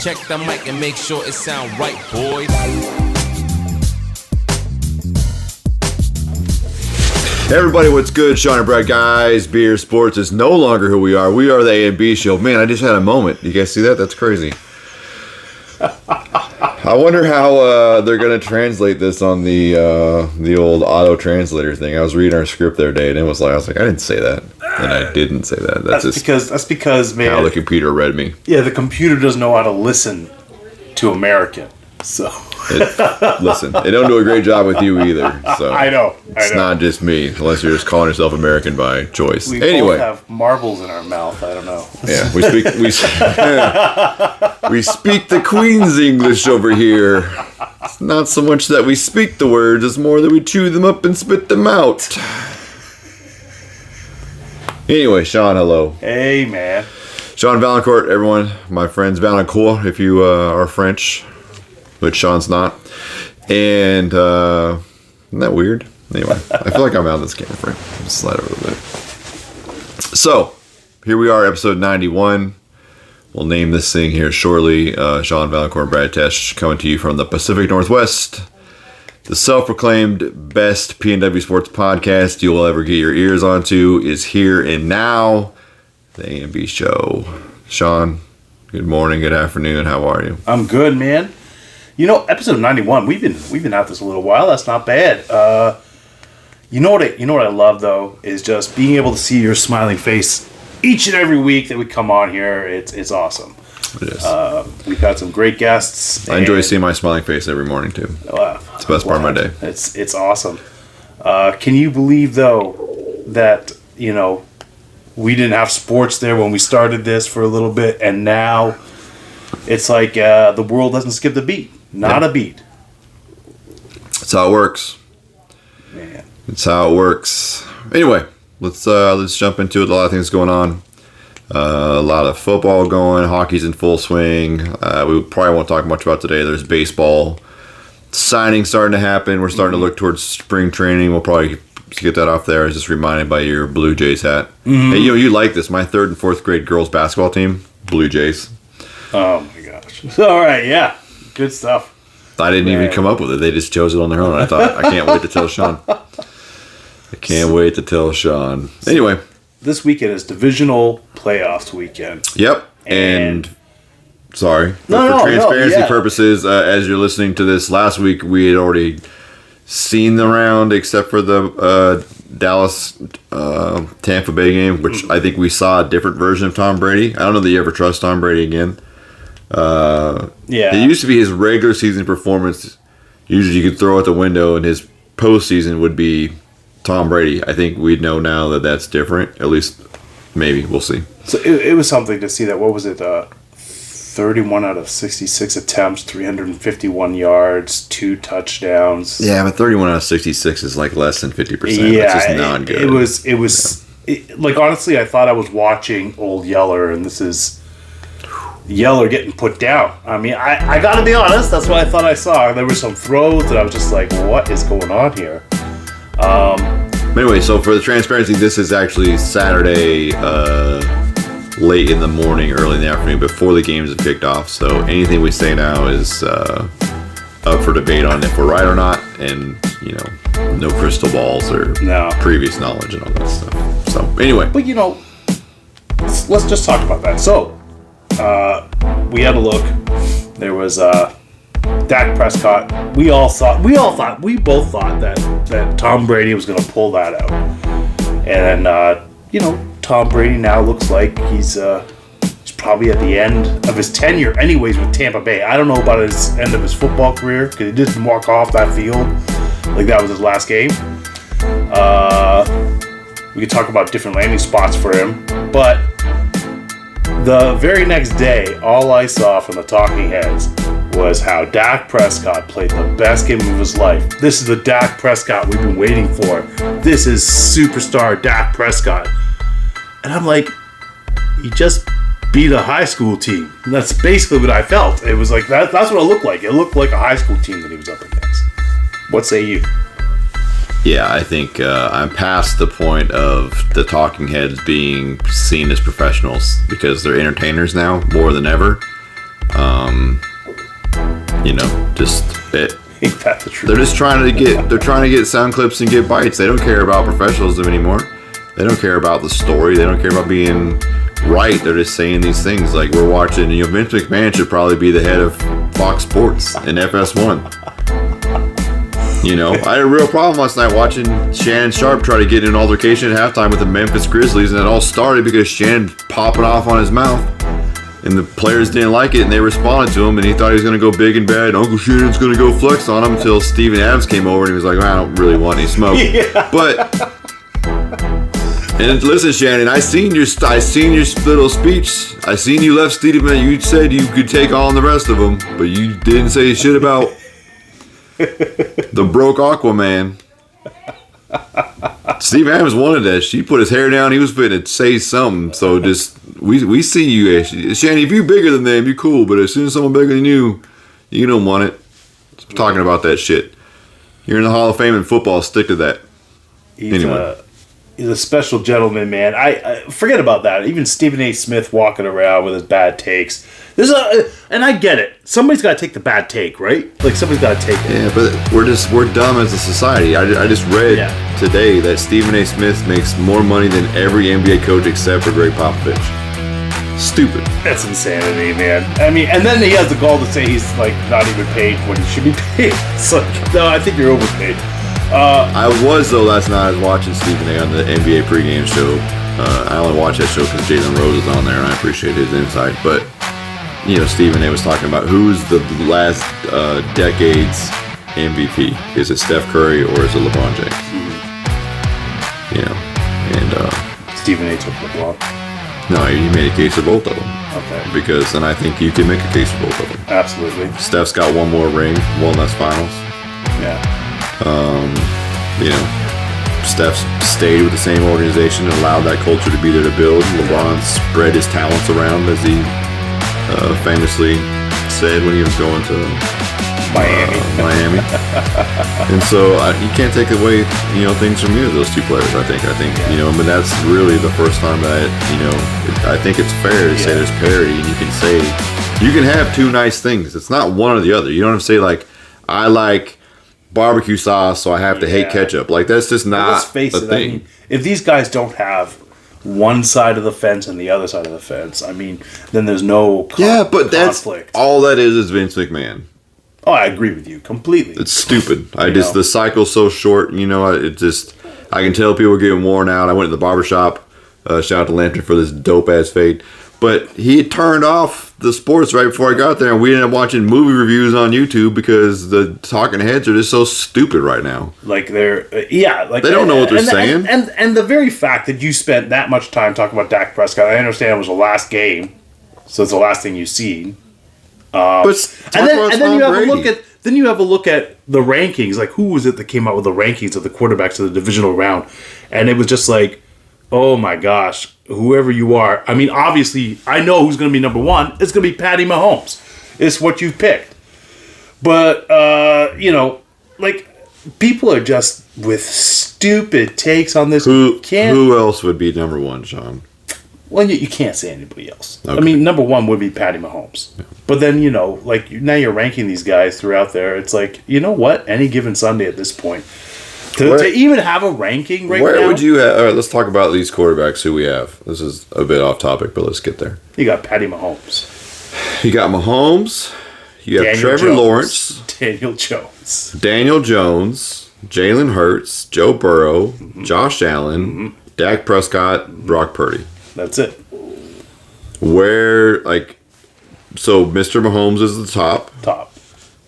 Check the mic and make sure it sound right, boys. Hey everybody, what's good? Sean and Brett, guys. Beer Sports is no longer who we are. We are the A&B show. Man, I just had a moment. You guys see that? That's crazy. I wonder how they're going to translate this on the old auto translator thing. I was reading our script the other day, and I was like, I didn't say that, and I didn't say that. That's because man, how the computer read me. Yeah, the computer doesn't know how to listen to American. So listen, they don't do a great job with you either. So I know. It's not just me, unless you're just calling yourself American by choice. We anyway, both have marbles in our mouth. I don't know. Yeah, we speak the Queen's English over here. It's not so much that we speak the words, it's more that we chew them up and spit them out. Anyway, Sean, hello. Hey, man. Sean Valancourt, everyone. My friends Valancourt, if you are French, but Sean's not. And, isn't that weird? Anyway, I feel like I'm out of this camera frame. Just slide over a little bit. So, here we are, episode 91. We'll name this thing here shortly. Sean Valancourt and Brad Tesh coming to you from the Pacific Northwest. The self-proclaimed best PNW sports podcast you will ever get your ears onto is here and now. The A&B show. Sean, good morning, good afternoon. How are you? I'm good, man. You know, episode 91. We've been at this a little while. That's not bad. You know what I love though is just being able to see your smiling face each and every week that we come on here. It's awesome. It is. We've got some great guests. I enjoy seeing my smiling face every morning too. It's the best part of my day. It's awesome. Can you believe though that we didn't have sports there when we started this for a little bit, and now it's like the world doesn't skip the beat. Not a beat. That's how it works. Man. It's how it works. Anyway, let's jump into it. A lot of things going on. A lot of football going. Hockey's in full swing. We probably won't talk much about today. There's baseball signings starting to happen. We're starting to look towards spring training. We'll probably get that off there. I was just reminded by your Blue Jays hat. Mm-hmm. Hey, you like this. My 3rd and 4th grade girls basketball team, Blue Jays. Oh, my gosh. All right, yeah. Good stuff. I didn't even come up with it. They just chose it on their own. I thought, I can't wait to tell Sean. Anyway. This weekend is divisional playoffs weekend. Yep. And sorry. For transparency purposes, as you're listening to this, last week we had already seen the round except for the Dallas Tampa Bay game, which I think we saw a different version of Tom Brady. I don't know that you ever trust Tom Brady again. It used to be his regular season performance. Usually you could throw out the window, and his postseason would be Tom Brady. I think we know now that that's different. At least, maybe. We'll see. So it was something to see that. What was it? 31 out of 66 attempts, 351 yards, 2 touchdowns. Yeah, but 31 out of 66 is like less than 50%. Yeah, that's just not good. It was like, honestly, I thought I was watching old Yeller, and this is Yeller getting put down. I mean, I gotta be honest, that's what I thought I saw. There were some throws that I was just like, what is going on here? Anyway, so for the transparency, this is actually Saturday, late in the morning, early in the afternoon, before the games have kicked off. So anything we say now is up for debate on if we're right or not, and no crystal balls or previous knowledge and all that stuff. So anyway, but let's just talk about that. So we had a look. There was Dak Prescott. We both thought that Tom Brady was going to pull that out, and Tom Brady now looks like he's probably at the end of his tenure anyways with Tampa Bay. I don't know about his end of his football career, because he didn't walk off that field like that was his last game. We could talk about different landing spots for him, but the very next day, all I saw from the talking heads was how Dak Prescott played the best game of his life. This is the Dak Prescott we've been waiting for. This is superstar Dak Prescott. And I'm like, he just beat a high school team. And that's basically what I felt. It was like, that's what it looked like. It looked like a high school team that he was up against. What say you? Yeah, I think I'm past the point of the talking heads being seen as professionals, because they're entertainers now more than ever. Just it. Ain't that the truth? They're trying to get sound clips and get bites. They don't care about professionalism anymore. They don't care about the story. They don't care about being right. They're just saying these things like we're watching. Vince McMahon should probably be the head of Fox Sports and FS1. I had a real problem last night watching Shannon Sharp try to get in an altercation at halftime with the Memphis Grizzlies, and it all started because Shannon popping off on his mouth, and the players didn't like it, and they responded to him, and he thought he was going to go big and bad. Uncle Shannon's going to go flex on him until Steven Adams came over, and he was like, I don't really want any smoke. Yeah. And listen, Shannon, I seen your little speech. I seen you left Steven. You said you could take on the rest of them, but you didn't say shit about the broke Aquaman. Steve Adams wanted that. She put his hair down. He was fitting to say something. So just we see you, Shannon. If you're bigger than them, you're cool. But as soon as someone bigger than you, you don't want it. Just talking about that shit. You're in the Hall of Fame in football. Stick to that. He's a special gentleman, man. I forget about that. Even Stephen A. Smith walking around with his bad takes. And I get it. Somebody's got to take the bad take, right? Like somebody's got to take it. Yeah, but we're dumb as a society. I just read today that Stephen A. Smith makes more money than every NBA coach except for Greg Popovich. Stupid. That's insanity, man. I mean, and then he has the gall to say he's like not even paid what he should be paid. It's like, no, I think you're overpaid. I was though last night. I was watching Stephen A. on the NBA pregame show. I only watched that show because Jalen Rose is on there, and I appreciate his insight. But Stephen A. was talking about who's the last decade's MVP. Is it Steph Curry or is it LeBron James? And Stephen A. took LeBron. No, he made a case for both of them. Okay. Because then I think you can make a case for both of them. Absolutely. Steph's got one more ring, one less finals. Yeah. Steph stayed with the same organization and allowed that culture to be there to build. LeBron spread his talents around, as he famously said when he was going to Miami. And so you can't take away things from either of those two players. I think but that's really the first time that I think it's fair to say there's parity, and you can have two nice things. It's not one or the other. You don't have to say like I like barbecue sauce, so I have to hate ketchup. Like that's just not let's face a it, thing. I mean, if these guys don't have one side of the fence and the other side of the fence, I mean, then there's no but that's conflict. all that is Vince McMahon. Oh, I agree with you completely. It's stupid. The cycle's so short. I can tell people are getting worn out. I went to the barbershop. Shout out to Lantern for this dope ass fade. But he turned off the sports right before I got there, and we ended up watching movie reviews on YouTube because the talking heads are just so stupid right now. Like they're they don't know what they're saying. And the very fact that you spent that much time talking about Dak Prescott, I understand it was the last game, so it's the last thing you've seen. But then you have a look at the rankings. Like, who was it that came out with the rankings of the quarterbacks of the divisional round? And it was just like, oh my gosh, whoever you are. I mean, obviously, I know who's going to be number one. It's going to be Patty Mahomes. It's what you've picked. But, people are just with stupid takes on this. Who else would be number one, Sean? Well, you can't say anybody else. Okay. I mean, number one would be Patty Mahomes. Yeah. But then, now you're ranking these guys throughout there. It's like, you know what? Any given Sunday at this point. To even have a ranking right now. Where would you have... All right, let's talk about these quarterbacks who we have. This is a bit off topic, but let's get there. You got Patty Mahomes. You got Mahomes. You have Trevor Lawrence. Daniel Jones. Jalen Hurts. Joe Burrow. Josh Allen. Dak Prescott. Brock Purdy. That's it. So Mr. Mahomes is the top.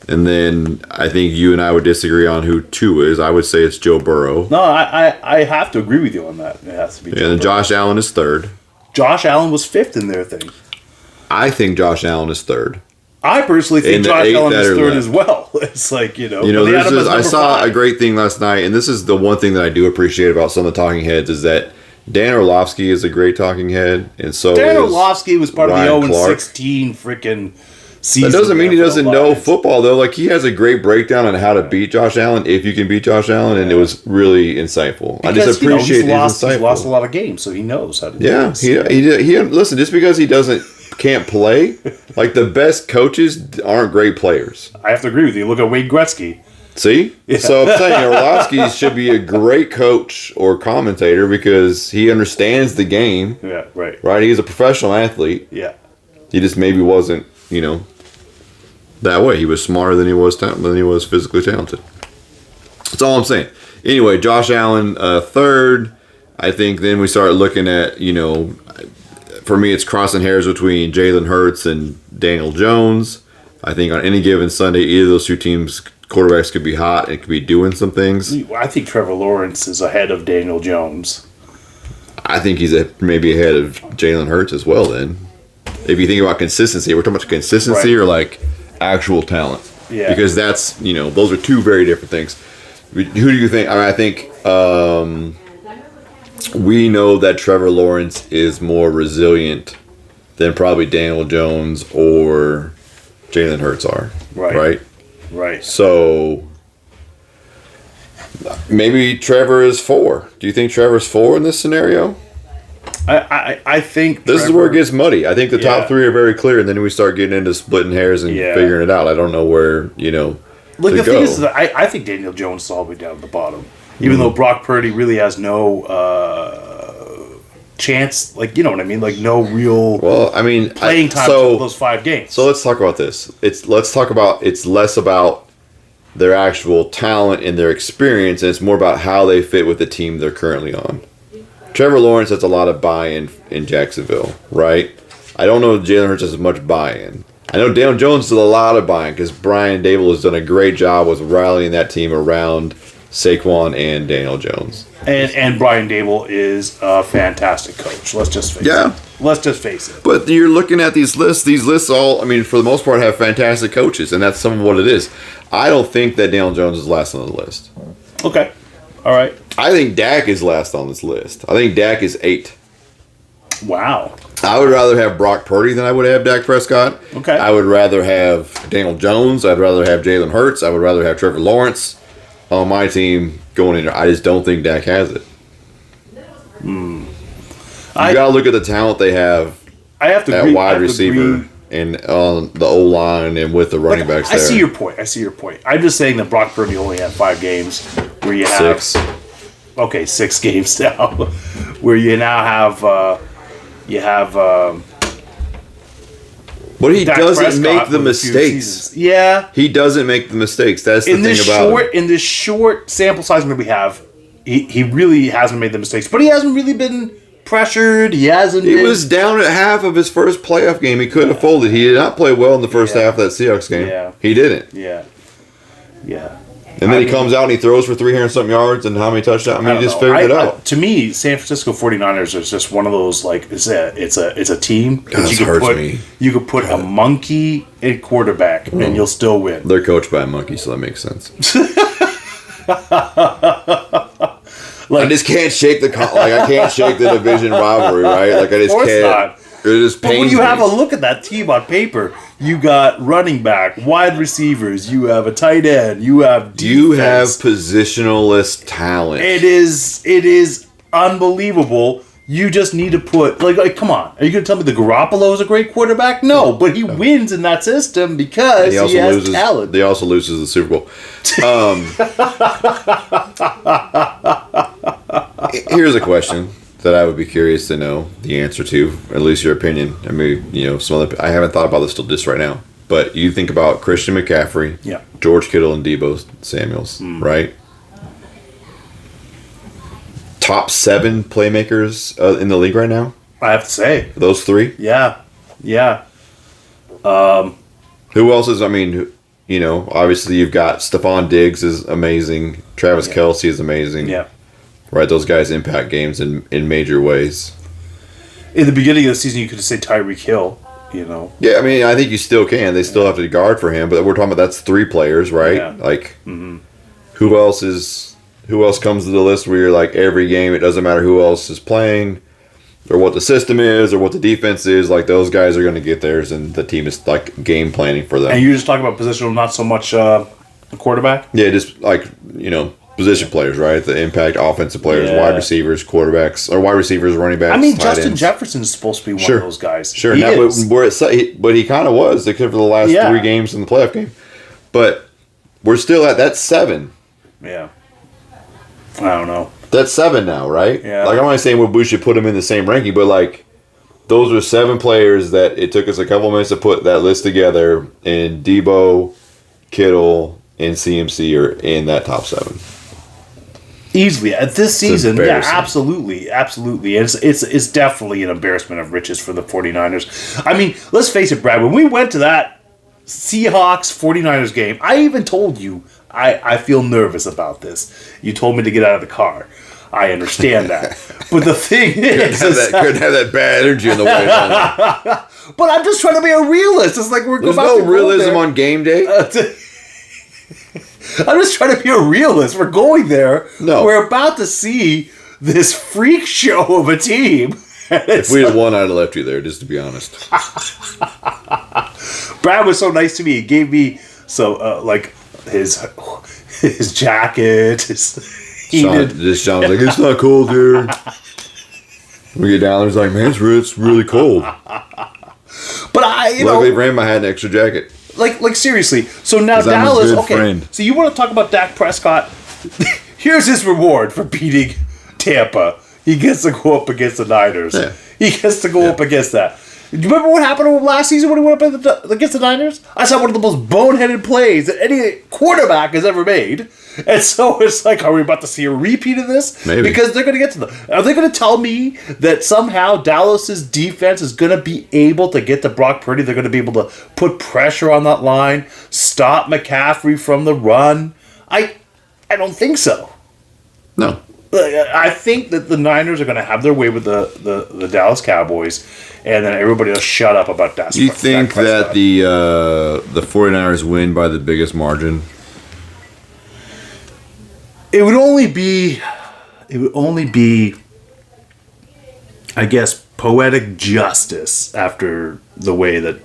And then I think you and I would disagree on who two is. I would say it's Joe Burrow. No, I have to agree with you on that. It has to be Joe Burrow. And Josh Allen is third. Josh Allen was fifth in their thing. I think Josh Allen is third. I personally think Josh Allen is third as well. It's like, I saw a great thing last night, and this is the one thing that I do appreciate about some of the talking heads is that Dan Orlovsky is a great talking head, and so Dan Orlovsky was part Ryan of the 0-16 freaking season. That doesn't mean he doesn't know football, though. Like, he has a great breakdown on how to beat Josh Allen, if you can beat Josh Allen, and it was really insightful. Because, I just appreciate his insightful. He's lost a lot of games, so he knows how to do this. Yeah, he listen, just because he doesn't can't play. Like, the best coaches aren't great players. I have to agree with you. Look at Wayne Gretzky. See? Yeah. So I'm saying Orlovsky should be a great coach or commentator because he understands the game. Yeah, right. Right? He's a professional athlete. Yeah. He just maybe wasn't, that way. He was smarter than he was physically talented. That's all I'm saying. Anyway, Josh Allen, third. I think then we start looking at, for me, it's crossing hairs between Jalen Hurts and Daniel Jones. I think on any given Sunday, either of those two teams' quarterbacks could be hot and could be doing some things. I think Trevor Lawrence is ahead of Daniel Jones. I think he's maybe ahead of Jalen Hurts as well then. If you think about consistency, we're talking about consistency or like actual talent. Yeah. Because that's, those are two very different things. Who do you think? I think we know that Trevor Lawrence is more resilient than probably Daniel Jones or Jalen Hurts are. Right? Right. So maybe Trevor is 4. Do you think Trevor's 4 in this scenario? I think this is where it gets muddy. I think the top 3 are very clear, and then we start getting into splitting hairs and figuring it out. I don't know where, Look, the thing is that I think Daniel Jones is all the way down at the bottom. Even though Brock Purdy really has no chance, like, you know what I mean? Like, no real playing time for those 5 games. So let's talk about this. It's less about their actual talent and their experience, and it's more about how they fit with the team they're currently on. Trevor Lawrence has a lot of buy-in in Jacksonville, right? I don't know if Jalen Hurts has as much buy-in. I know Daniel Jones has a lot of buy-in because Brian Dable has done a great job with rallying that team around Saquon and Daniel Jones. And Brian Dable is a fantastic coach. Let's just face it. Let's just face it. But you're looking at these lists. These lists all, for the most part, have fantastic coaches, and that's some of what it is. I don't think that Daniel Jones is last on the list. Okay. All right. I think Dak is last on this list. I think Dak is 8. Wow. I would rather have Brock Purdy than I would have Dak Prescott. Okay. I would rather have Daniel Jones. I'd rather have Jalen Hurts. I would rather have Trevor Lawrence on my team going in there. I just don't think Dak has it. You got to look at the talent they have. I have to at agree. wide receiver and on the O-line and with the running backs there. I see your point. I'm just saying that Brock Purdy only had 5 games where you have 6. Okay, 6 games now, where you now have But he Dak doesn't Prescott make the with a few mistakes. seasons. Yeah, He doesn't make the mistakes. That's the thing about him. In this short sample size that we have, he really hasn't made the mistakes. But he hasn't really been pressured. He was down at half of his first playoff game. He could have folded. He did not play well in the first half of that Seahawks game. Yeah. He didn't. Yeah. And then he comes out and he throws for 300-something yards and how many touchdowns? He just figured it out. To me, San Francisco 49ers is just one of those, like, it's a team God, that you could put a monkey at quarterback and you'll still win. They're coached by a monkey, so that makes sense. I just can't shake I can't shake the division rivalry, right? Like, I just can't. Not. It just pains But when you me. have a look at that team on paper, you got running back, wide receivers, you have a tight end, you have defense. You have positionalist talent. It is unbelievable. You just need to put like come on. Are you going to tell me the Garoppolo is a great quarterback? No, but he wins in that system because he has talent. He also loses the Super Bowl. Here's a question that I would be curious to know the answer to, at least your opinion. I mean, I haven't thought about this till just right now. But you think about Christian McCaffrey, George Kittle, and Deebo Samuels, right? Top 7 playmakers in the league right now? I have to say. Those 3? Yeah. Who else is, obviously you've got Stephon Diggs is amazing. Travis Kelce is amazing. Yeah. Right, those guys impact games in major ways. In the beginning of the season, you could say Tyreek Hill, Yeah, I think you still can. They still have to guard for him, but we're talking about that's 3 players, right? Yeah. Like, who else comes to the list where you're like, every game, it doesn't matter who else is playing, or what the system is, or what the defense is, like, those guys are going to get theirs, and the team is, like, game planning for them. And you're just talking about positional, not so much a quarterback? Yeah, just, like, position players, right? The impact offensive players, Yeah. wide receivers, quarterbacks, or wide receivers, running backs. I mean, tight Justin ends. Jefferson is supposed to be one Sure. of those guys. Sure, He now, is. but he kind of was, except for the last Yeah. 3 games in the playoff game. But we're still at that 7. Yeah. I don't know. That's 7 now, right? Yeah. Like, I'm not saying we should put them in the same ranking, but like, those are 7 players that it took us a couple minutes to put that list together, and Debo, Kittle, and CMC are in that top 7. Easily at this season, yeah, embarrassing. absolutely. It's definitely an embarrassment of riches for the 49ers. I mean, let's face it, Brad, when we went to that Seahawks 49ers game, I even told you I feel nervous about this. You told me to get out of the car. I understand that. But the thing is, Couldn't have that bad energy in the way. but I'm just trying to be a realist. It's like we're There's about to no go realism there. on game day. I'm just trying to be a realist. We're going there. No. We're about to see this freak show of a team. If we'd have won, I'd have left you there, just to be honest. Brad was so nice to me. He gave me like his jacket. Sean was like, it's not cold here. We get down there, it's like, man, it's really cold. But you Luckily, know, for him, I had an extra jacket. like seriously. So now 'Cause I'm a Dallas. good Okay. friend. So you want to talk about Dak Prescott? Here's his reward for beating Tampa. He gets to go up against the Niners. Yeah. He gets to go up against that. Do you remember what happened to him last season when he went up against the Niners? I saw one of the most boneheaded plays that any quarterback has ever made. And so it's like, are we about to see a repeat of this? Maybe. Because they're going to get to Are they going to tell me that somehow Dallas's defense is going to be able to get to Brock Purdy? They're going to be able to put pressure on that line, stop McCaffrey from the run? I don't think so. No. I think that the Niners are going to have their way with the Dallas Cowboys, and then everybody will shut up about Dak. Do you think that the 49ers win by the biggest margin? It would only be, I guess, poetic justice after the way that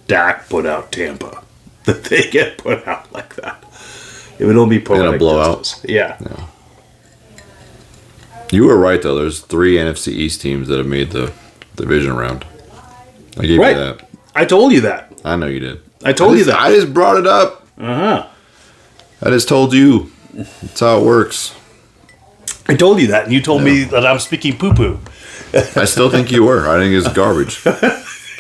Dak put out Tampa, that they get put out like that. It would only be poetic In a blowout? justice. Yeah. You were right, though. There's 3 NFC East teams that have made the division round. I gave Right. you that. I told you that. I know you did. I told you that. I just brought it up. Uh-huh. I just told you. That's how it works. I told you that, and you told me that I'm speaking poo-poo. I still think you were. I think it's garbage.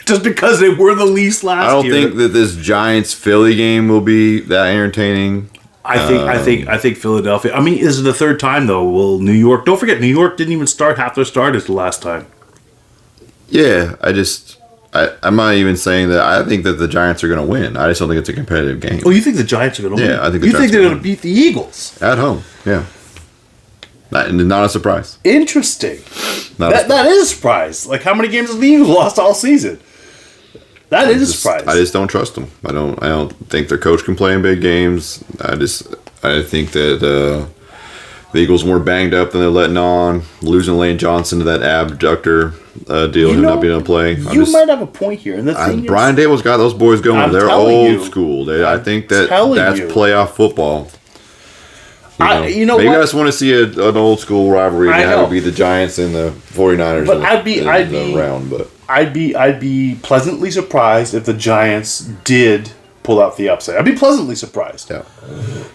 Just because they were the least last I don't year. think that this Giants Philly game will be that entertaining. I think Philadelphia. I mean, this is the third time though. Will New York? Don't forget, New York didn't even start half their starters the last time. Yeah, I'm not even saying that. I think that the Giants are going to win. I just don't think it's a competitive game. Oh, you think the Giants are going to win? Yeah, I think the you Giants think they're are going to beat the Eagles. At home, yeah. Not a surprise. Interesting. Not a surprise. That is a surprise. Like, how many games has the Eagles lost all season? That is a surprise. I just don't trust them. I don't think their coach can play in big games. I think that the Eagles more banged up than they're letting on. Losing Lane Johnson to that abductor deal and not being able to play. You might have a point here. And the thing is, Brian Dable's got those boys going. I'm They're telling old you. school. I think that's you. playoff football. You know maybe what? I just want to see an old school rivalry. I And have know. it be the Giants and the 49ers. But in the, I'd be- in I'd the be- round. But I'd be pleasantly surprised if the Giants did pull out the upset. I'd be pleasantly surprised. yeah.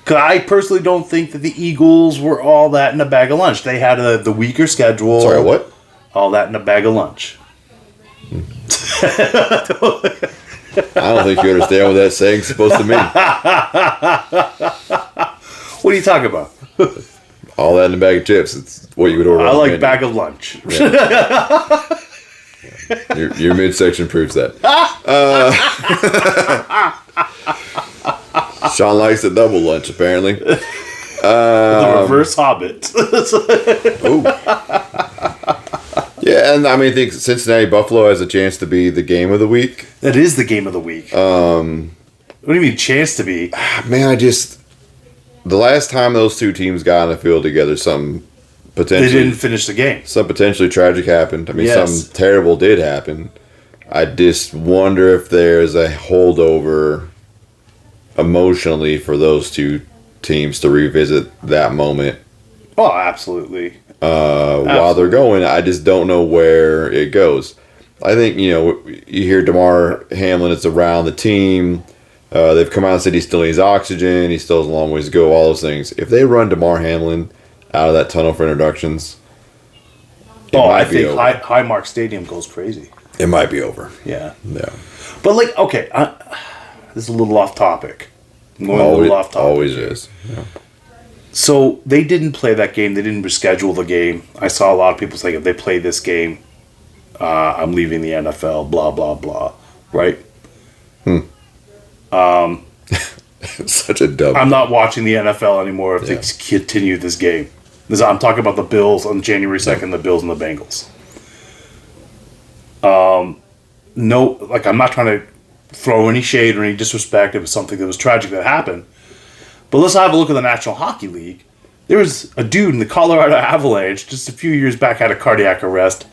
Because I personally don't think that the Eagles were all that in a bag of lunch. They had the weaker schedule. Sorry, what? All that in a bag of lunch. I don't think you understand what that saying's supposed to mean. What are you talking about? All that in a bag of chips. It's what you would order. I on the like menu. bag of lunch. Your midsection proves that. Sean likes a double lunch, apparently. The reverse Hobbit. Yeah, and I mean, I think Cincinnati Buffalo has a chance to be the game of the week. That is the game of the week. What do you mean, chance to be? Man, the last time those two teams got on the field together, something They potentially didn't finish the game. some potentially tragic happened. I mean, Yes. something terrible did happen. I just wonder if there's a holdover emotionally for those two teams to revisit that moment Oh, absolutely. while they're going. I just don't know where it goes. I think, you hear DeMar Hamlin is around the team. They've come out and said he still needs oxygen. He still has a long ways to go, all those things. If they run DeMar Hamlin out of that tunnel for introductions, I think Highmark Stadium goes crazy. It might be over. Yeah. Yeah. But, okay, this is a little off topic. I'm going a little off topic. Always is. Yeah. So, they didn't play that game. They didn't reschedule the game. I saw a lot of people saying, if they play this game, I'm leaving the NFL, blah, blah, blah. Right? Such a dumb. I'm not watching the NFL anymore if they continue this game. I'm talking about the Bills on January 2nd, the Bills and the Bengals. No, I'm not trying to throw any shade or any disrespect. It was something that was tragic that happened. But let's have a look at the National Hockey League. There was a dude in the Colorado Avalanche just a few years back had a cardiac arrest.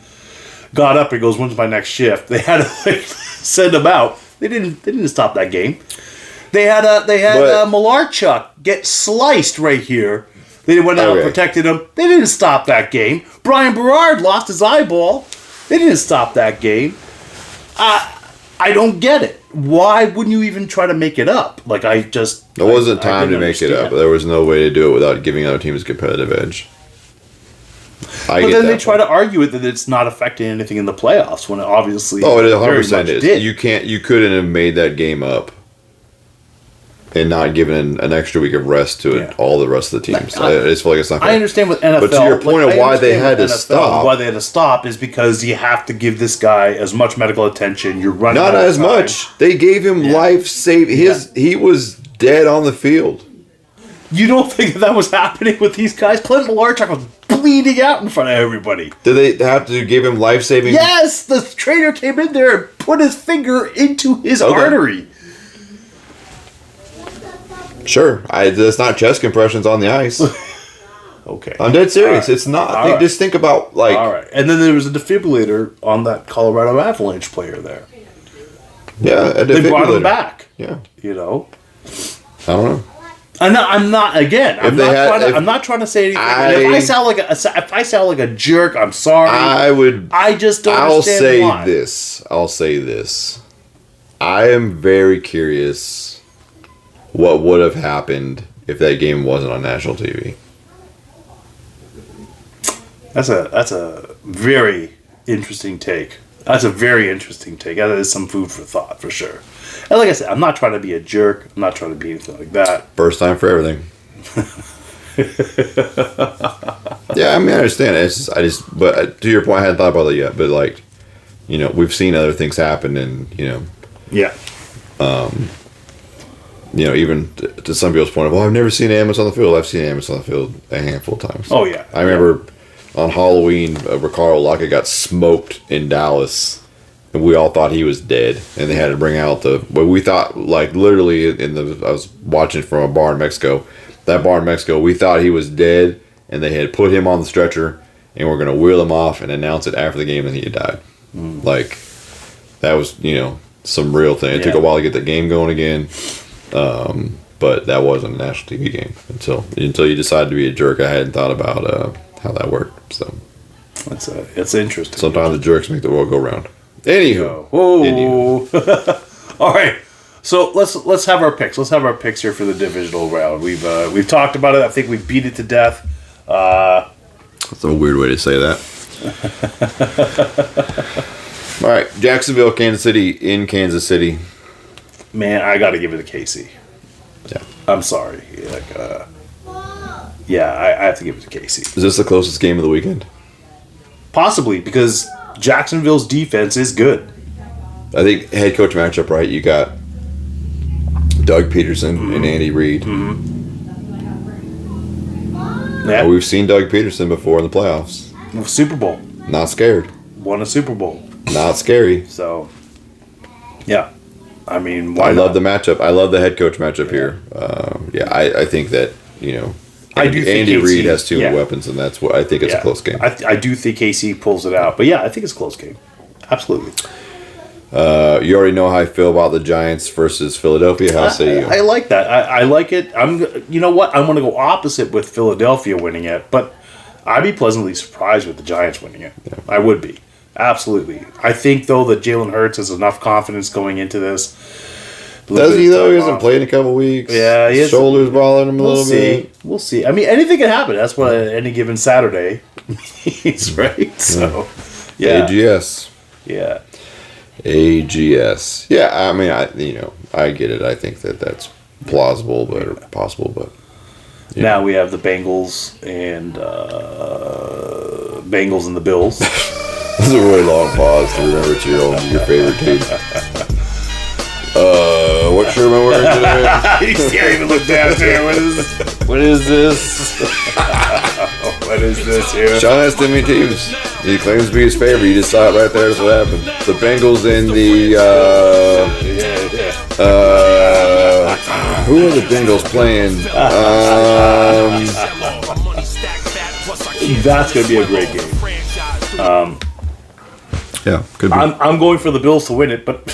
Got up and goes, "When's my next shift?" They had to send him out. They didn't stop that game. They had Malarchuk get sliced right here. They went out and protected him. They didn't stop that game. Brian Berard lost his eyeball. They didn't stop that game. I don't get it. Why wouldn't you even try to make it up? There wasn't time to make it up. There was no way to do it without giving other teams a competitive edge. But then they try to argue it that it's not affecting anything in the playoffs when it obviously. Oh, it 100% is. Did. You couldn't have made that game up and not given an extra week of rest to all the rest of the teams. I just feel like it's not fair. I understand with NFL. But to your point of why they had to stop. Why they had to stop is because you have to give this guy as much medical attention. You're running not as much. They gave him life saving. He was dead on the field. You don't think that was happening with these guys? Clint Malarchuk was bleeding out in front of everybody. Did they have to give him life saving? Yes, the trainer came in there and put his finger into his artery. Sure, that's not chest compressions on the ice. Okay, I'm dead serious. It's not. Just think about All right, and then there was a defibrillator on that Colorado Avalanche player there. Yeah, they brought him back. Yeah, I don't know. I'm not. Again, I'm not trying to say anything. If I sound like a jerk, I'm sorry. I just don't understand why. I'll say this. I am very curious what would have happened if that game wasn't on national TV. That's a very interesting take. That is some food for thought, for sure. And like I said, I'm not trying to be a jerk. I'm not trying to be anything like that. First time for everything. Yeah, I mean, I understand. But to your point, I hadn't thought about it yet. But we've seen other things happen, and even to some people's point of, I've never seen ambulance on the field. I've seen ambulance on the field a handful of times. Oh yeah, I remember on Halloween, Ricardo Lockett got smoked in Dallas. And we all thought he was dead, and they had to bring out but we thought, literally, I was watching from a bar in Mexico. That bar in Mexico, we thought he was dead, and they had put him on the stretcher, and we're going to wheel him off and announce it after the game that he had died. That was, some real thing. It took a while to get the game going again, but that wasn't a national TV game until you decided to be a jerk. I hadn't thought about how that worked. So it's interesting. Sometimes the jerks make the world go round. Anywho. All right. So let's have our picks. Let's have our picks here for the divisional round. We've talked about it. I think we beat it to death. That's a weird way to say that. All right, Jacksonville, Kansas City in Kansas City. Man, I got to give it to KC. Yeah. I'm sorry. I have to give it to KC. Is this the closest game of the weekend? Possibly, because Jacksonville's defense is good. I think head coach matchup, right? You got Doug Peterson and Andy Reid. Mm-hmm. Yeah. We've seen Doug Peterson before in the playoffs. Super Bowl. Not scared. Won a Super Bowl. Not scary. So, yeah. I mean, I love the matchup. I love the head coach matchup here. I think that, Andy Reid has too many weapons, and that's what I think it's a close game. I do think KC pulls it out. But, I think it's a close game. Absolutely. You already know how I feel about the Giants versus Philadelphia. How say you? I like that. I like it. You know what? I'm going to go opposite with Philadelphia winning it, but I'd be pleasantly surprised with the Giants winning it. Yeah. I would be. Absolutely. I think, though, that Jalen Hurts has enough confidence going into this. Does he, though? He hasn't played in a couple weeks. Yeah, he is. Shoulders bothering him a little bit. We'll see. I mean, anything can happen. That's what any given Saturday means, right? So, yeah. AGS. Yeah. AGS. Yeah, I mean, I get it. I think that's plausible, or possible, but... Now we have the Bengals and the Bills. This is a really long pause to remember your favorite team. What shirt am I wearing today? You can't even look down there. What is this? What is this? What is this here? Sean has too many teams. He claims to be his favorite. You just saw it right there. That's what happened. The Bengals and the... who are the Bengals playing? That's going to be a great game. Yeah, could be. I'm going for the Bills to win it, but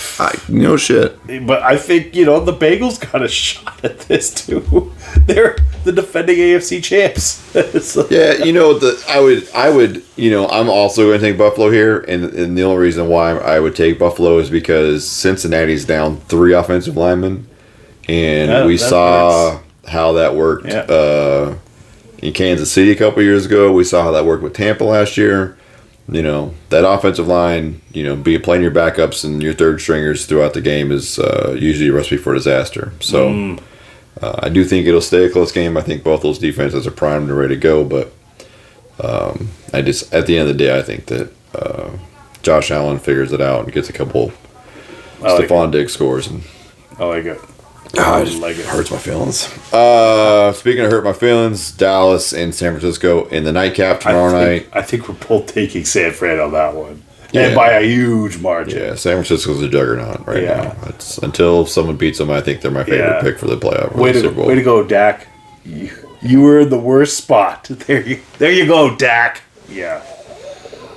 no shit. But I think the Bengals got a shot at this too. They're the defending AFC champs. So. Yeah, I would. I'm also going to take Buffalo here, and the only reason why I would take Buffalo is because Cincinnati's down 3 offensive linemen, and we saw how that worked in Kansas City a couple years ago. We saw how that worked with Tampa last year. That offensive line, playing your backups and your third stringers throughout the game is usually a recipe for disaster. So I do think it'll stay a close game. I think both those defenses are primed and ready to go. But at the end of the day, I think that Josh Allen figures it out and gets a couple Stephon Diggs scores. And I like it. It hurts my feelings. Speaking of hurt my feelings, Dallas and San Francisco in the nightcap tomorrow night. I think we're both taking San Fran on that one. Yeah. And by a huge margin. Yeah, San Francisco's a juggernaut right now. Until someone beats them, I think they're my favorite pick for the playoff. Way to go, Dak. You were in the worst spot. There you go, Dak. Yeah.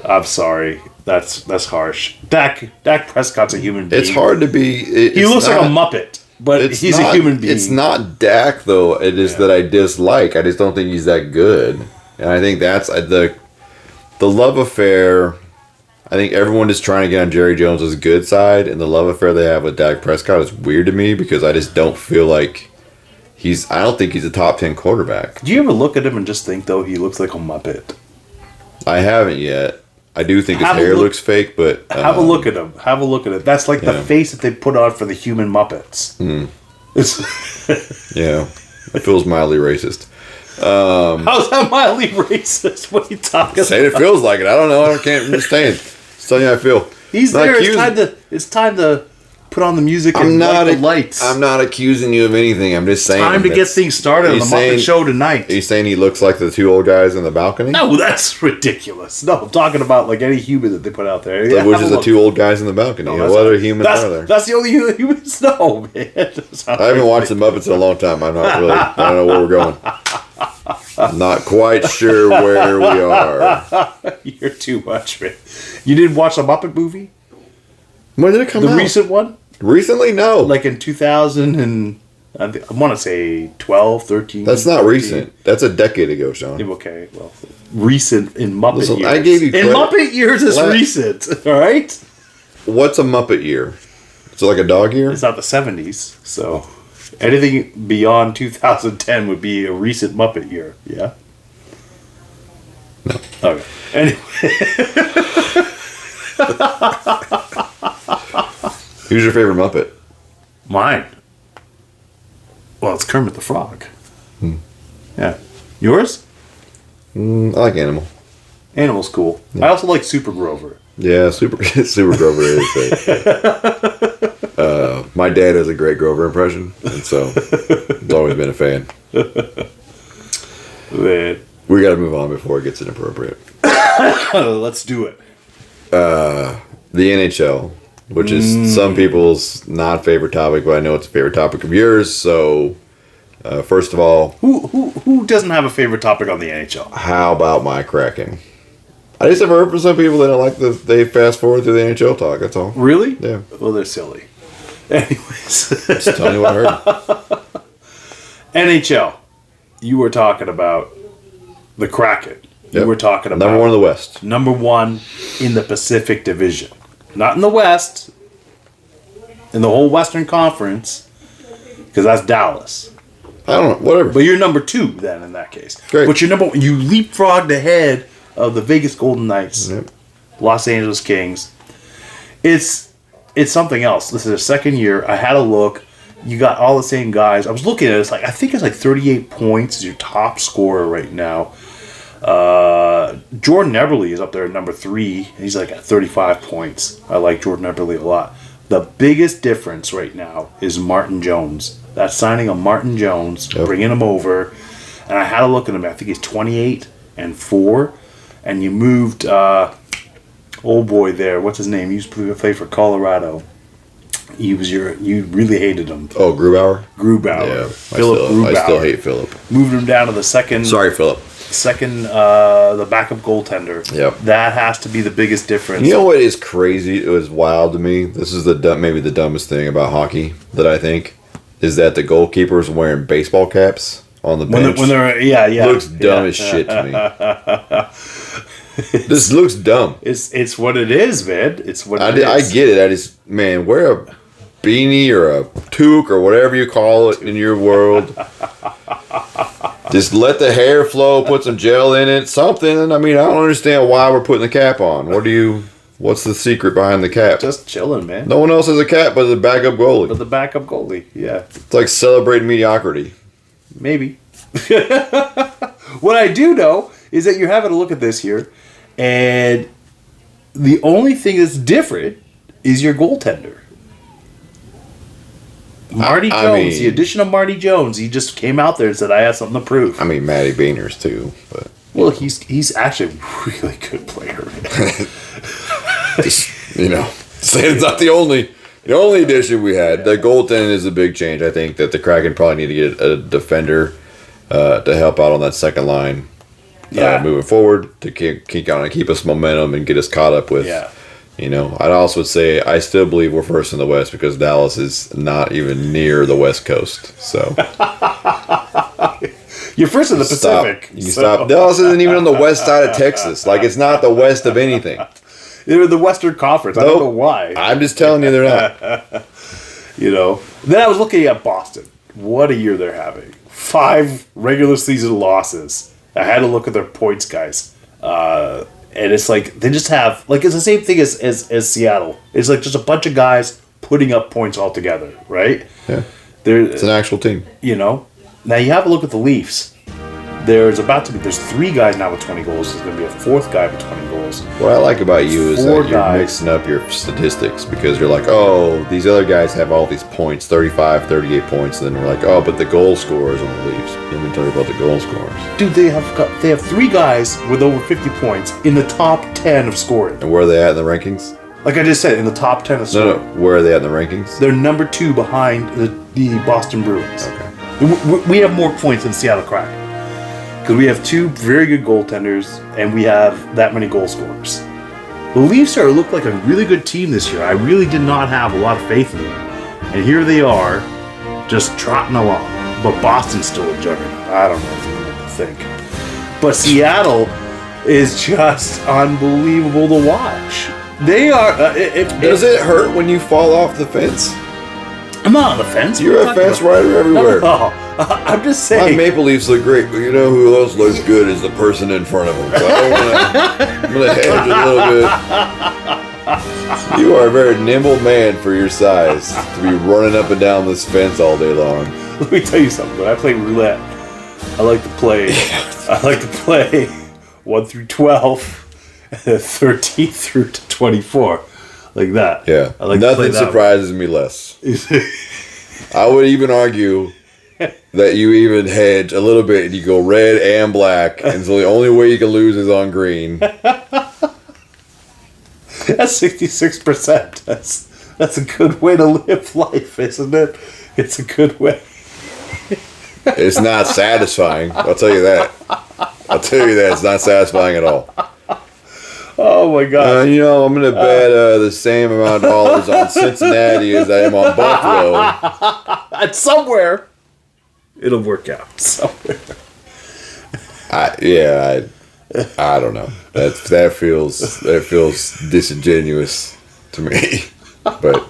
I'm sorry. That's harsh. Dak Prescott's a human being. It's hard to be... He looks like a Muppet. But he's a human being. It's not Dak, though. It is that I dislike. I just don't think he's that good. And I think that's the love affair. I think everyone is trying to get on Jerry Jones' good side. And the love affair they have with Dak Prescott is weird to me because I just don't feel like I don't think he's a top 10 quarterback. Do you ever look at him and just think, though, he looks like a Muppet? I haven't yet. I do think his hair looks fake, but... have a look at him. Have a look at it. That's like the face that they put on for the human Muppets. Yeah. It feels mildly racist. How's that mildly racist? What are you talking about? Saying it feels like it. I don't know. I can't understand. Just telling you how I feel. He's there. It's time to put on the music and light the lights. I'm not accusing you of anything. I'm just saying. Time to get things started on the Muppet Show tonight. Are you saying he looks like the 2 old guys in the balcony? No, that's ridiculous. No, I'm talking about like any human that they put out there. Yeah, which is the 2 old guys in the balcony. What other humans are there? That's the only humans. No, man. I haven't watched the Muppets in a long time. I don't know where we're going. I'm not quite sure where we are. You're too much, man. You didn't watch the Muppet movie? When did it come out? The recent one? Recently? No. Like in 2000 and... I want to say 12, 13. That's not 13. Recent. That's a decade ago, Sean. Okay, well, recent in Muppet years. I gave you credit. In Muppet years is recent, all right? What's a Muppet year? Is it like a dog year? It's not the 70s, so anything beyond 2010 would be a recent Muppet year, yeah? No. Okay. Anyway. Who's your favorite Muppet? Mine. Well, it's Kermit the Frog. Yeah. Yours? I like Animal. Animal's cool. Yeah. I also like Super Grover. Yeah, Super Grover is great. My dad has a great Grover impression, and so I've always been a fan. We got to move on before it gets inappropriate. Let's do it. The NHL, which is some people's not favorite topic, but I know it's a favorite topic of yours. So, first of all, who doesn't have a favorite topic on the NHL? How about my Kraken? I just have heard from some people that don't like they fast forward through the NHL talk. That's all. Really? Yeah. Well, they're silly. Anyways. Just tell me what I heard. NHL. You were talking about the Kraken. You Yep. were talking about Number one in the West. number one in the Pacific Division. Not in the West. In the whole Western Conference. Because that's Dallas. I don't know. Whatever. But you're number two then in that case. Great. But you're number one. You leapfrogged ahead of the Vegas Golden Knights. Yep. Los Angeles Kings. It's something else. This is their second year. I had a look. You got all the same guys. I was looking at it. It's like I think it's like 38 points is your top scorer right now. Jordan Eberle is up there at number 3. He's like at 35 points. I like Jordan Eberle a lot. The biggest difference right now is Martin Jones. That's signing a Martin Jones, bringing him over. And I had a look at him. I think he's 28-4. And you moved, old boy there. What's his name? He used to play for Colorado. You really hated him. Oh, Grubauer? Grubauer. Yeah. Philip Grubauer. I still hate Philip. Moved him down to the second. Sorry, Philip. The backup goaltender. Yep. That has to be the biggest difference. You know what is crazy? It was wild to me. This is maybe the dumbest thing about hockey that I think is that the goalkeepers wearing baseball caps on the bench. When they're looks dumb as shit to me. This looks dumb. It's what it is, man. It's what it is. I get it. I just wear a beanie or a toque or whatever you call it in your world. Just let the hair flow, put some gel in it, something. I mean, I don't understand why we're putting the cap on. What's the secret behind the cap? Just chilling, man. No one else has a cap but the backup goalie. But the backup goalie, yeah. It's like celebrating mediocrity. Maybe. What I do know is that you're having a look at this here, and the only thing that's different is your goaltender. Marty Jones, the addition of Marty Jones, he just came out there and said, I have something to prove. I mean, Matty Beaners too, but well, he's actually a really good player. just, saying it's not the only addition we had. The goaltending is a big change. I think that the Kraken probably need to get a defender to help out on that second line. Moving forward to keep us momentum and get us caught up with. Yeah. I'd also say I still believe we're first in the West because Dallas is not even near the West Coast. So you're first in the Pacific. Stop. Dallas isn't even on the west side of Texas. Like it's not the west of anything. They're in the Western Conference. I don't know why. I'm just telling you they're not. Then I was looking at Boston. What a year they're having. 5 regular season losses. I had to look at their points, guys. And it's like they just have it's the same thing as Seattle. It's like just a bunch of guys putting up points all together, right? Yeah. It's an actual team. Now you have a look at the Leafs. There's 3 guys now with 20 goals. There's going to be a 4th guy with 20 goals. What I like about you is 4 that you're mixing up your statistics because you're like, oh, these other guys have all these points, 35, 38 points, and then we're like, oh, but the goal scorers on the Leafs. Let me tell you about the goal scorers. Dude, they have 3 guys with over 50 points in the top 10 of scoring. And where are they at in the rankings? Like I just said, in the top 10 of scoring. No, where are they at in the rankings? They're number 2 behind the Boston Bruins. Okay. We have more points than Seattle Kraken. Because we have 2 very good goaltenders, and we have that many goal scorers. The Leafs look like a really good team this year. I really did not have a lot of faith in them. And here they are, just trotting along. But Boston's still a juggernaut. I don't know what to think. But Seattle is just unbelievable to watch. They are... Does it hurt when you fall off the fence? I'm not on the fence. You're a fence rider everywhere. No. I'm just saying. My Maple Leafs look great, but you know who else looks good is the person in front of them. So I'm going to hedge a little bit. You are a very nimble man for your size to be running up and down this fence all day long. Let me tell you something. When I play roulette, I like to play 1 through 12, and then 13 through to 24, like that. Yeah, nothing surprises me less. I would even argue that you even hedge a little bit and you go red and black, and so the only way you can lose is on green. That's 66%. That's a good way to live life, isn't it? It's a good way. It's not satisfying. I'll tell you that. It's not satisfying at all. Oh my god! I'm going to bet the same amount of dollars on Cincinnati as I am on Buffalo. And somewhere, it'll work out. Somewhere. I don't know. That feels disingenuous to me. But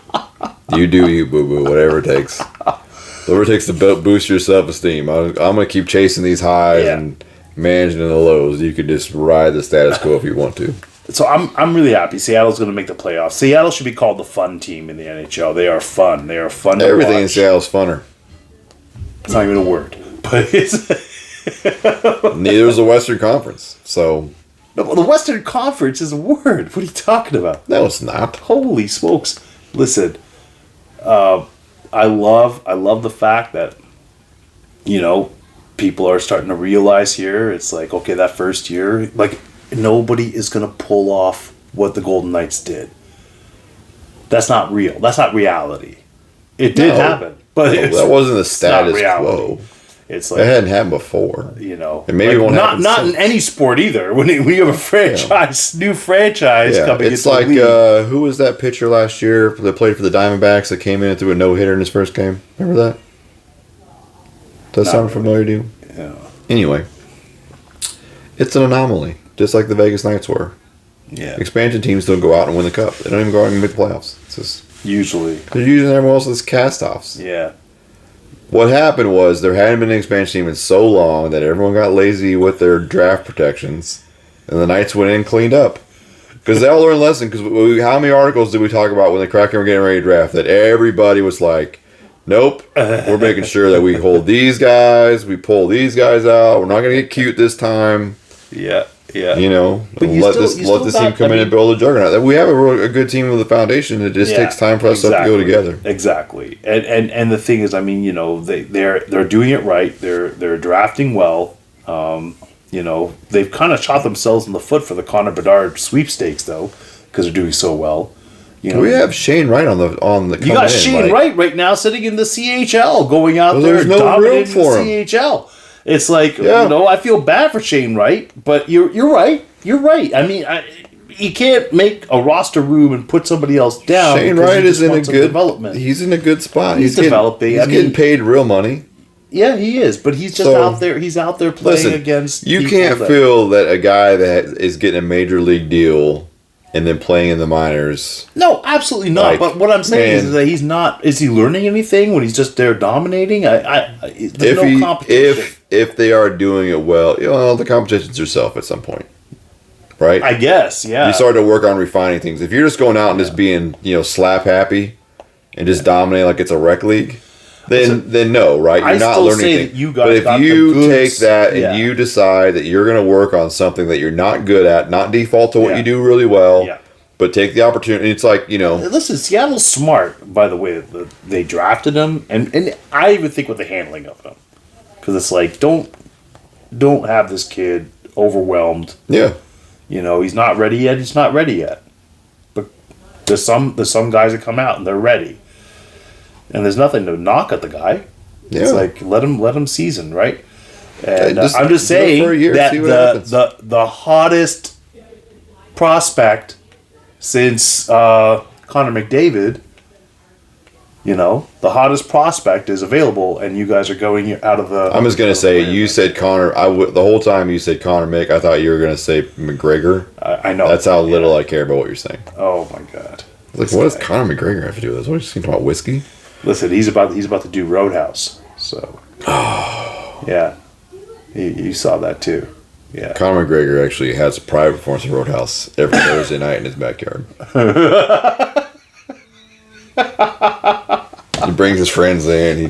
you do you, boo boo. Whatever it takes. Whatever it takes to boost your self esteem. I'm gonna keep chasing these highs and managing the lows. You could just ride the status quo if you want to. So I'm really happy. Seattle's going to make the playoffs. Seattle should be called the fun team in the NHL. They are fun. They are fun to Everything in watch. Seattle's funner. It's not even a word, but it's. Neither is the Western Conference. So. No, the Western Conference is a word. What are you talking about? No, it's not. Holy smokes! Listen, I love the fact that people are starting to realize here. It's like, okay, that first year, like, nobody is going to pull off what the Golden Knights did. That's not real. That's not reality. It did happen, but that wasn't the status quo. It's like it hadn't happened before. And maybe it won't happen not in any sport either. When you have a franchise, new franchise coming into the league. It's like who was that pitcher last year that played for the Diamondbacks that came in and threw a no-hitter in his first game? Remember that? Does that sound familiar to you? Yeah. Anyway, it's an anomaly, just like the Vegas Knights were. Yeah. Expansion teams don't go out and win the cup. They don't even go out and make the playoffs. It's just Usually. they're using everyone else's cast-offs. Yeah. What happened was there hadn't been an expansion team in so long that everyone got lazy with their draft protections, and the Knights went in and cleaned up. Because they all learned a lesson. Because how many articles did we talk about when the Kraken were getting ready to draft that everybody was like, nope, we're making sure that we hold these guys, we pull these guys out, we're not going to get cute this time. Yeah. Yeah. But let this team come in and build a juggernaut. We have a good team with a foundation. It just takes time for us to go together. Exactly. And the thing is, they're doing it right. They're drafting well. They've kind of shot themselves in the foot for the Connor Bedard sweepstakes though, because they're doing so well. We have Shane Wright on the. You got Shane Wright right now sitting in the CHL, going out there there's no dominating room for the CHL. It's like, I feel bad for Shane Wright, but you're right. You're right. I mean, you can't make a roster room and put somebody else down. Shane Wright is in a good development. He's in a good spot. He's developing. He's getting paid real money. Yeah, he is, but he's just out there. He's out there playing against. You can't feel that a guy that is getting a major league deal and then playing in the minors. No, absolutely not. But what I'm saying is that he's not. Is he learning anything when he's just there dominating? There's no competition. If they are doing it well, the competition's yourself at some point, right? I guess, yeah. You start to work on refining things. If you're just going out and just being, slap happy and just dominating like it's a rec league, then no, right? You're not learning anything. But if you take that and you decide that you're going to work on something that you're not good at, not default to what you do really well, but take the opportunity. It's like, Listen, Seattle's smart, by the way. They drafted him, and I even think with the handling of him. Because it's like, don't have this kid overwhelmed. Yeah. He's not ready yet. He's not ready yet. But there's some guys that come out and they're ready. And there's nothing to knock at the guy. Yeah. It's like, let him season, right? And I'm just saying that the hottest prospect since Connor McDavid, the hottest prospect is available, and you guys are going out of the. I'm just gonna say you said Connor. The whole time you said Connor Mick. I thought you were gonna say McGregor. I know. That's how little I care about what you're saying. Oh my god! What does Connor McGregor have to do with this? What are you thinking about whiskey? Listen, he's about to do Roadhouse. So. Yeah, you saw that too. Yeah. Conor McGregor actually has a private performance in Roadhouse every Thursday night in his backyard. He brings his friends in. He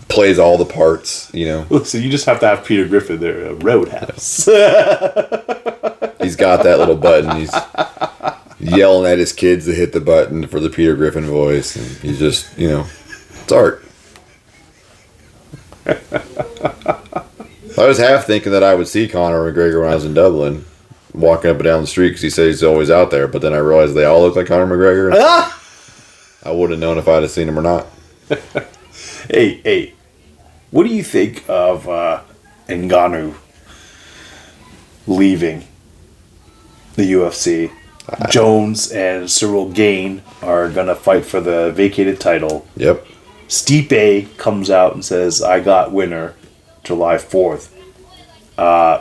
plays all the parts, So you just have to have Peter Griffin there, Roadhouse. He's got that little button. He's yelling at his kids to hit the button for the Peter Griffin voice. And he's just, it's art. I was half thinking that I would see Conor McGregor when I was in Dublin, walking up and down the street because he says he's always out there. But then I realized they all look like Conor McGregor. I wouldn't have known if I'd have seen him or not. Hey, what do you think of Ngannou leaving the UFC. Jones and Cyril Gane are going to fight for the vacated title. Yep. Stipe comes out and says, I got winner July 4th.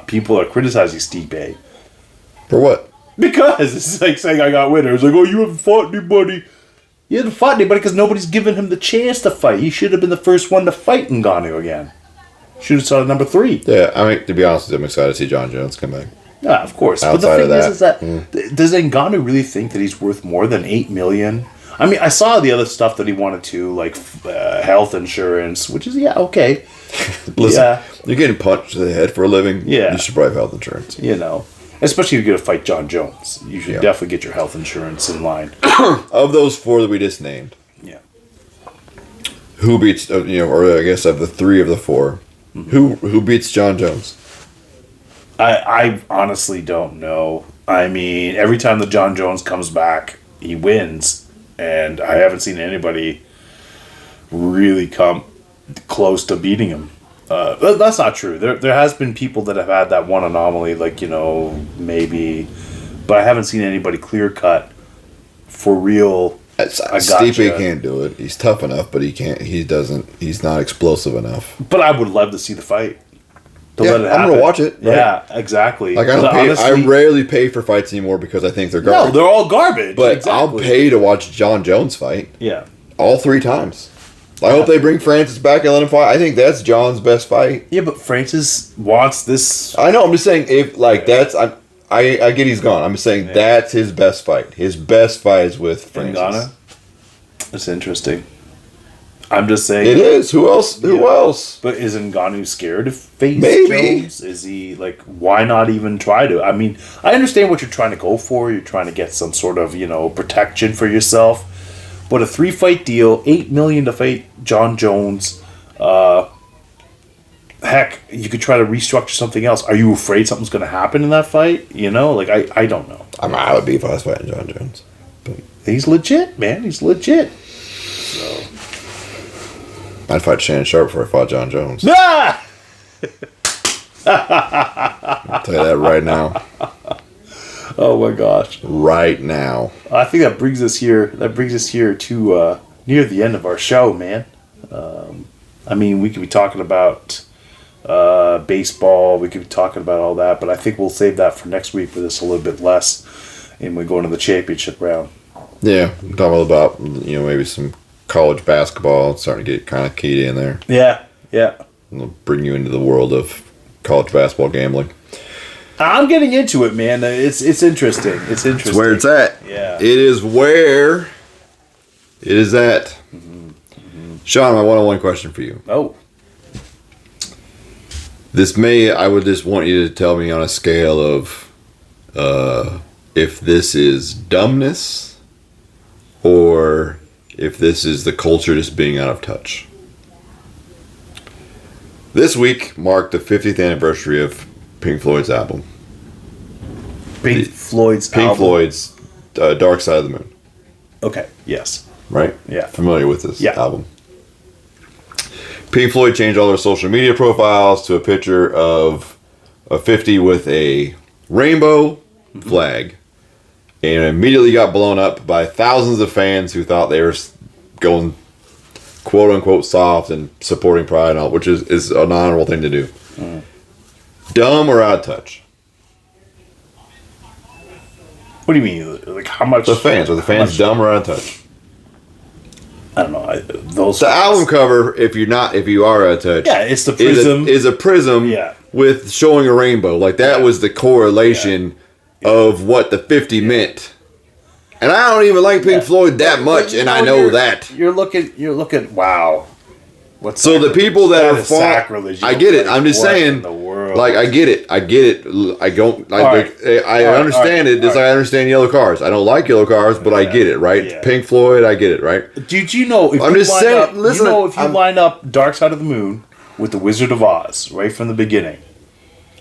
People are criticizing Stipe. For what? Because it's like saying I got winner. It's like, oh, you haven't fought anybody. He hasn't fought anybody because nobody's given him the chance to fight. He should have been the first one to fight Ngannou again. Should have started number 3. Yeah, I mean, to be honest with you, I'm excited to see John Jones come back. Yeah, of course. Outside but the thing of is that does Ngannou really think that he's worth more than $8 million? I mean, I saw the other stuff that he wanted to, like health insurance, which is okay. Listen, you're getting punched in the head for a living. Yeah, you should probably have health insurance. Especially if you're gonna fight John Jones, you should definitely get your health insurance in line. Of those 4 that we just named, who beats? Or I guess of the 3 of the 4, who beats John Jones? I honestly don't know. I mean, every time that John Jones comes back, he wins, and I haven't seen anybody really come close to beating him. That's not true. There has been people that have had that one anomaly, like, maybe, but I haven't seen anybody clear cut for real. Stipe can't do it. He's tough enough, but he can't. He's not explosive enough. But I would love to see the fight. I'm gonna watch it. Right? Yeah, exactly. Like I rarely pay for fights anymore because I think they're garbage. No, they're all garbage. But I'll pay to watch John Jones fight. Yeah, all 3 times. I hope they bring Francis back and let him fight. I think that's John's best fight. Yeah, but Francis wants this. I know. I'm just saying, if that's I get he's gone. I'm just saying that's his best fight. His best fight is with Francis. Ngannou? That's interesting. I'm just saying. It is. Who else? Who else? But is Ngannou scared to face Maybe. Jones? Is he like? Why not even try to? I mean, I understand what you're trying to go for. You're trying to get some sort of protection for yourself. But a 3-fight deal, $8 million to fight John Jones. Heck, you could try to restructure something else. Are you afraid something's going to happen in that fight? I don't know. I would be if I was fighting John Jones. But he's legit, man. He's legit. So I'd fight Shannon Sharp before I fought John Jones. Ah! I'll tell you that right now. Oh my gosh! Right now. I think that brings us here. To near the end of our show, man. I mean, we could be talking about baseball. We could be talking about all that, but I think we'll save that for next week with us a little bit less, and we go into the championship round. Yeah, we're talking about maybe some college basketball. It's starting to get kind of keyed in there. Yeah. We'll bring you into the world of college basketball gambling. I'm getting into it, man. It's interesting. It's interesting. It's where it's at. Yeah. It is where it is at. Mm-hmm. Sean, my one-on-one question for you. Oh. I would just want you to tell me on a scale of if this is dumbness or if this is the culture just being out of touch. This week marked the 50th anniversary of Pink Floyd's album. Pink Floyd's Dark Side of the Moon. Okay, yes. Right? Yeah. Familiar with this album. Pink Floyd changed all their social media profiles to a picture of a 50 with a rainbow flag, and immediately got blown up by thousands of fans who thought they were going quote unquote soft and supporting Pride and all, which is an honorable thing to do. Dumb or out of touch? What do you mean? Like how much? The fans. Are the fans dumb or out of touch? I don't know. The album cover, if you are out of touch, it's the prism. Is a prism with showing a rainbow. Like that was the correlation of what the 50 meant. And I don't even like Pink Floyd that much, and I know that. You're looking. Wow. So the people that are sacrilege. I get it. I'm just saying. Like I get it. I don't. I understand it. Just like I understand yellow cars. I don't like yellow cars, but I get it. Right. Yeah. Pink Floyd. I get it. Right. Did you know? If you line up Dark Side of the Moon with the Wizard of Oz right from the beginning.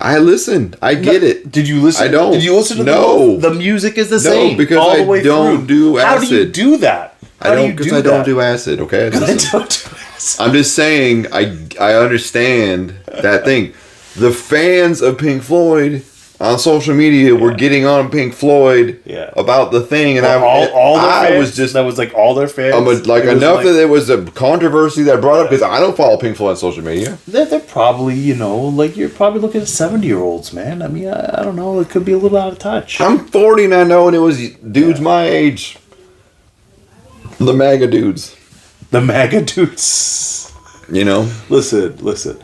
I listened. I get it. Did you listen? I don't. Did you listen to the music is the same. No, because all the way I don't do acid. How do you do that? I don't because I don't do acid. Okay. I'm just saying. I understand that thing. The fans of Pink Floyd on social media were getting on Pink Floyd about the thing, and all their fans, was just that was like all their fans. Enough that it was a controversy that brought up because I don't follow Pink Floyd on social media. They're probably you're probably looking at 70-year-olds, man. I mean, I don't know. It could be a little out of touch. I'm 40 and I know, and it was dudes my age, the MAGA dudes. The MAGA dudes. You know. Listen.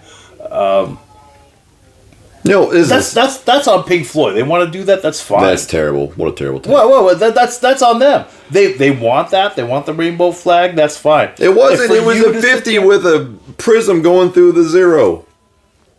No, that's on Pink Floyd. They want to do that. That's fine. That's terrible. What a terrible thing. Well, that's on them. They want that. They want the rainbow flag. That's fine. It wasn't. It was a 50 with a prism going through the 0.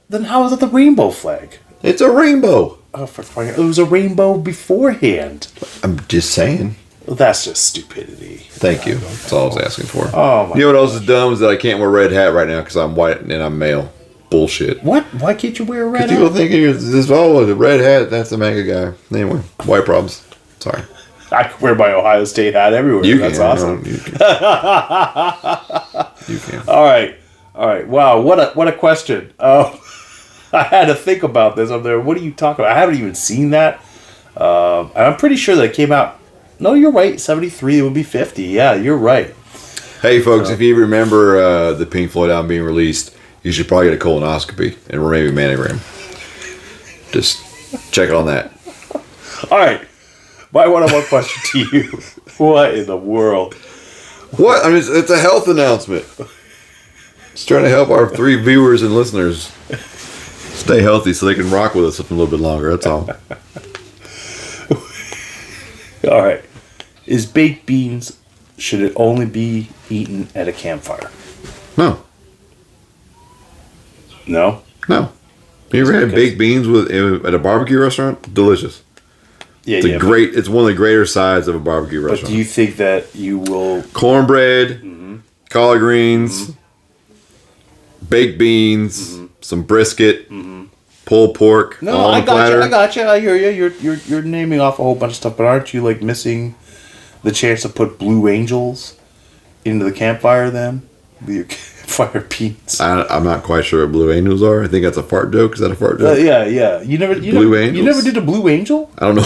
Then how is it the rainbow flag? It's a rainbow. Oh, it was a rainbow beforehand. I'm just saying. That's just stupidity. Thank you. That's all I was asking for. Oh my! You know what else is dumb is that I can't wear a red hat right now because I'm white and I'm male. Bullshit. What? Why can't you wear a red hat? People think the red hat, that's the MAGA guy. Anyway, white problems. Sorry. I can wear my Ohio State hat everywhere. That's awesome. You can. You can. All right. Wow, what a question. I had to think about this up there. What are you talking about? I haven't even seen that. And I'm pretty sure that it came out. No, you're right. 73, it would be 50. Yeah, you're right. Hey, folks, if you remember the Pink Floyd album being released, you should probably get a colonoscopy and maybe a mammogram. Just check it on that. All right. My one-on-one question to you. What in the world? What? I mean, it's a health announcement. Just trying to help our 3 viewers and listeners stay healthy so they can rock with us a little bit longer. That's all. All right. Is baked beans, should it only be eaten at a campfire? No. No? No. You ever had baked beans at a barbecue restaurant? Delicious. Yeah, it's one of the greater sides of a barbecue restaurant. But do you think that you will... Cornbread, collard greens, baked beans, some brisket, pulled pork. No, I got you. I hear you. You're naming off a whole bunch of stuff, but aren't you like missing the chance to put Blue Angels into the campfire then? With your campfire beans. I'm not quite sure what Blue Angels are. I think that's a fart joke. Is that a fart joke? Yeah. You Angels? You never did a Blue Angel? I don't know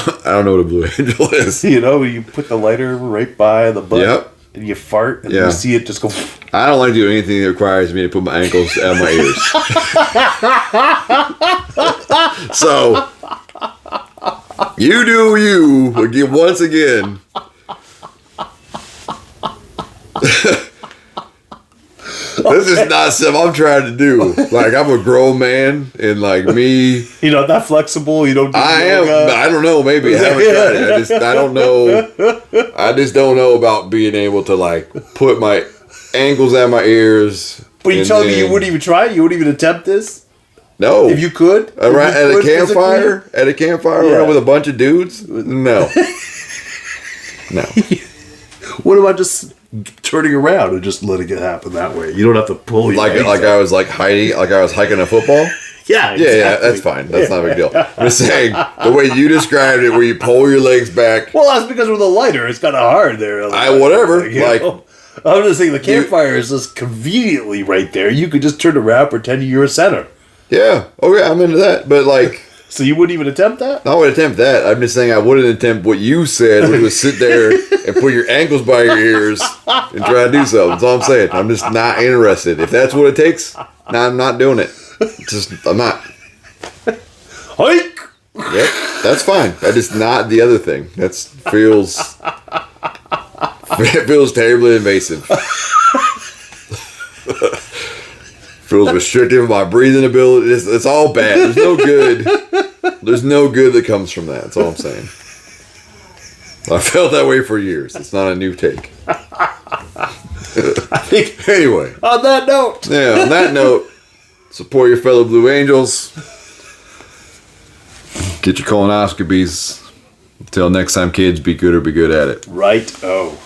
what a Blue Angel is. You know, you put the lighter right by the butt. Yep. And you fart, and you see it just go... I don't like to do anything that requires me to put my ankles out of my ears. So, you do you, again, once again. This is not something I'm trying to do. Like, I'm a grown man, and like me... You're not that flexible? You don't do I yoga? am. I don't know. Maybe. I haven't tried it. I don't know. I just don't know about being able to, like, put my ankles at my ears. But you're telling me you wouldn't even try it? You wouldn't even attempt this? No. If you could? At a campfire? At a campfire around with a bunch of dudes? No. No. What about just turning around and just letting it happen that way? You don't have to pull your I was hiking a football? Yeah, exactly. Yeah, that's fine. That's not a big deal. I'm just saying, the way you described it, where you pull your legs back. Well, that's because with a lighter, it's kind of hard there. Whatever. I'm just saying, the campfire is just conveniently right there. You could just turn around, pretend you're a center. Yeah. Okay, I'm into that. But, like... So you wouldn't even attempt that? I would attempt that. I'm just saying I wouldn't attempt what you said, which was sit there and put your ankles by your ears and try to do something. That's all I'm saying. I'm just not interested. If that's what it takes, I'm not doing it. I'm not. Hike! Yep, that's fine. That is not the other thing. It feels terribly invasive. Feels restrictive of my breathing ability. It's all bad. There's no good. There's no good that comes from that. That's all I'm saying. I felt that way for years. It's not a new take. I think. Anyway. On that note. Yeah, on that note, support your fellow Blue Angels. Get your colonoscopies. Until next time, kids, be good or be good at it. Right. Oh.